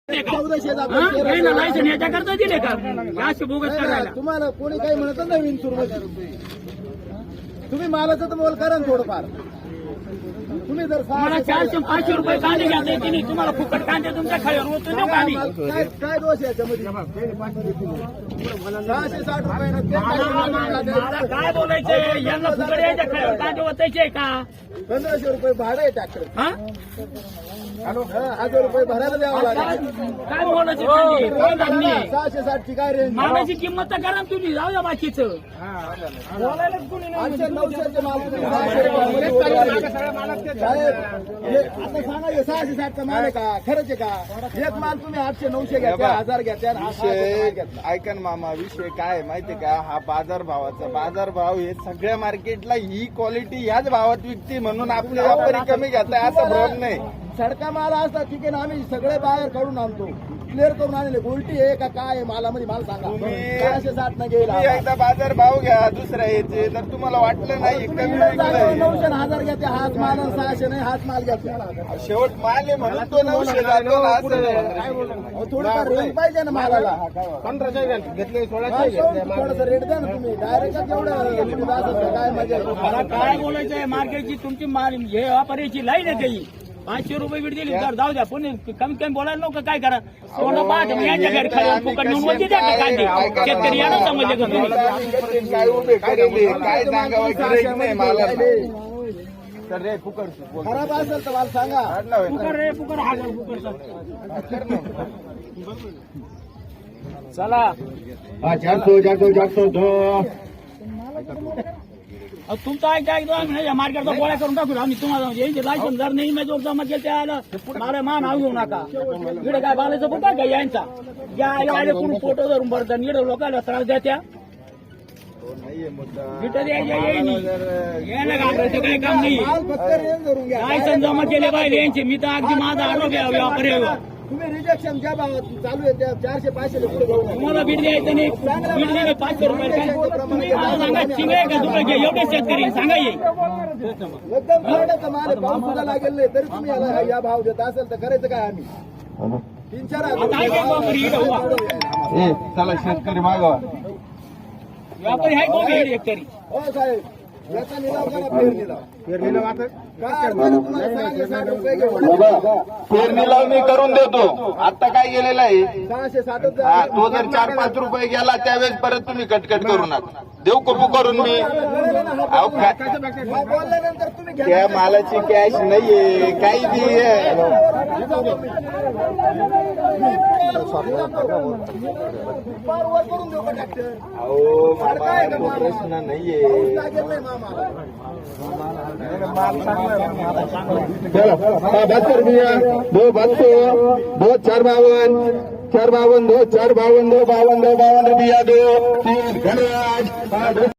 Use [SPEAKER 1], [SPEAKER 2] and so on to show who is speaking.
[SPEAKER 1] Licence याच्याकरता दिले का असे बोगस करायला?
[SPEAKER 2] तुम्हाला कोणी काही म्हणत नाही विंचूरमध्ये. तुम्ही मालाचं तर मोल करा ना थोडंफार. तुम्ही जर
[SPEAKER 1] मला 400-500 रुपये कांदे घ्यायचे नाही, तुम्हाला फुकट कांदे तुमच्या खाल्यावर होतो देऊ का आम्ही?
[SPEAKER 2] काय दोष आहे याच्यामध्ये? 660 रुपये
[SPEAKER 1] काय बोलायचंय? यांना फुकट यायच्या खाल्यावर कांदे होतायचे का?
[SPEAKER 2] 1500 रुपये भाडं आहे ट्रॅक्टर.
[SPEAKER 1] हा
[SPEAKER 2] 1000 रुपये भरायला द्यावं लागेल.
[SPEAKER 1] काय बोलायचं? कांदे कोण लागली?
[SPEAKER 2] 660 ची काय रेंज?
[SPEAKER 1] मालाची किंमत तर करा ना तुम्ही, जाऊ द्या बाकीचं. बोलायलाच कोणी नाही.
[SPEAKER 2] 800-900 माल तुम्ही 600 रुपये साहेब, आता सांगा हे 660 चा माल आहे का? खरंच आहे का? एक माल तुम्ही 800-900 घ्यायचा, 1000 घ्यायचा.
[SPEAKER 3] ऐका ना मामा, विषय काय माहितीये का? हा बाजारभावाचा बाजारभाव हे सगळ्या मार्केटला ही क्वालिटी याच भावात विकते म्हणून आपले व्यापारी कमी घेताय असं भ्रम नाही.
[SPEAKER 2] सडका माल असला ठीक आहे ना, आम्ही सगळे बाहेर काढून आणतो, क्लिअर करून आणले. उलटी आहे का काय आहे मालामध्ये मला सांगा. 660 न गेला.
[SPEAKER 3] तुम्ही एकदा बाजारभाव घ्या दुसऱ्या याचे, तर तुम्हाला वाटलं नाही कमी विकलंय.
[SPEAKER 2] 900-1000 घ्या. हाच माल 600 नाही, हाच माल घ्या.
[SPEAKER 3] शेवट माल आहे म्हणून तो 900 जातो ना. असं
[SPEAKER 2] थोडंफार रेट पाहिजे ना मालाला.
[SPEAKER 3] 1500 घेतले,
[SPEAKER 2] 1600 रेट द्या ना तुम्ही. डायरेक्ट जेवढं काय मजा आहे.
[SPEAKER 1] मला काय बोलायचंय? मार्केटची तुमची हे व्यापाऱ्याची लाईन आहे काही 500 रुपये बीट दिली तर जाऊ द्या. पुणे कमी कमी बोलायला लोक काय करा? तोंड पाहत यांच्या घरी खाली फुकट नेऊन वरती द्या का कांदे? शेतकरी याला समजले का तुम्ही?
[SPEAKER 3] काय उभे करेल, काय सांगावं गिऱ्हाईक नाही मला. तर रे फुकट
[SPEAKER 2] खराब असेल तर मला सांगा.
[SPEAKER 1] फुकट रे फुकट, हजार फुकट. चला
[SPEAKER 3] 400
[SPEAKER 1] तुमचं ऐका मार्केटचा गोळ्या करून टाकू आम्ही. तुम्हाला यांचे लायसन जर नाही मी जो जमा केलं त्याला मला मान घेऊ नका. इकडे काय बालायचं बघा का यांचा या कोण फोटो धरून भरतात. इकडे लोकांना त्रास द्या त्या इथं द्यायच्या यायला घाबरायचं काही काम नाही.
[SPEAKER 2] फक्त रेंज धरून घ्या.
[SPEAKER 1] लायसन जमा केले पाहिजे यांचे. मी तर अगदी माझा आरोग्य व्यापारी
[SPEAKER 2] तुम्ही रिजेक्शन ज्या भावात चालू आहे त्या 400-500 पुढे घेऊ नका.
[SPEAKER 1] तुम्हाला बीट द्यायचं नाही. बीट दिले 500 रुपये. तुम्ही मला सांगा चिंगळे का दुसरं घ्या? एवढे शेतकरी सांगा ये
[SPEAKER 2] एकदम खरडाचा माल आहे. पाऊस सुद्धा लागेल नाही तरी तुम्ही याला या भाव देत असेल तर करायचं काय? आम्ही 3-4
[SPEAKER 3] चला शेतकरी मागवा.
[SPEAKER 1] व्यापारी आहे कोण एकतरी?
[SPEAKER 2] हो साहेब, याचा निलाव करा. फेर निलाव काय तुम्हाला 660 रुपये घेऊ.
[SPEAKER 3] फेर निलाव मी करून देतो. आता काय गेलेला आहे
[SPEAKER 2] 660
[SPEAKER 3] हा, तो जर 4-5 रुपये गेला त्यावेळेस परत तुम्ही कटकट करू नका. देऊ कपू करून मी.
[SPEAKER 2] बोलल्यानंतर तुम्ही घ्या.
[SPEAKER 3] त्या मालाची कॅश नाहीये काही बी
[SPEAKER 2] वर करून देऊ का ट्रॅक्टर?
[SPEAKER 3] अहो मामा तो प्रश्न नाहीये.
[SPEAKER 2] लागेल नाही मामा.
[SPEAKER 3] 452 452 2 452 52 52 52 52 रुपया 2 3 घनराज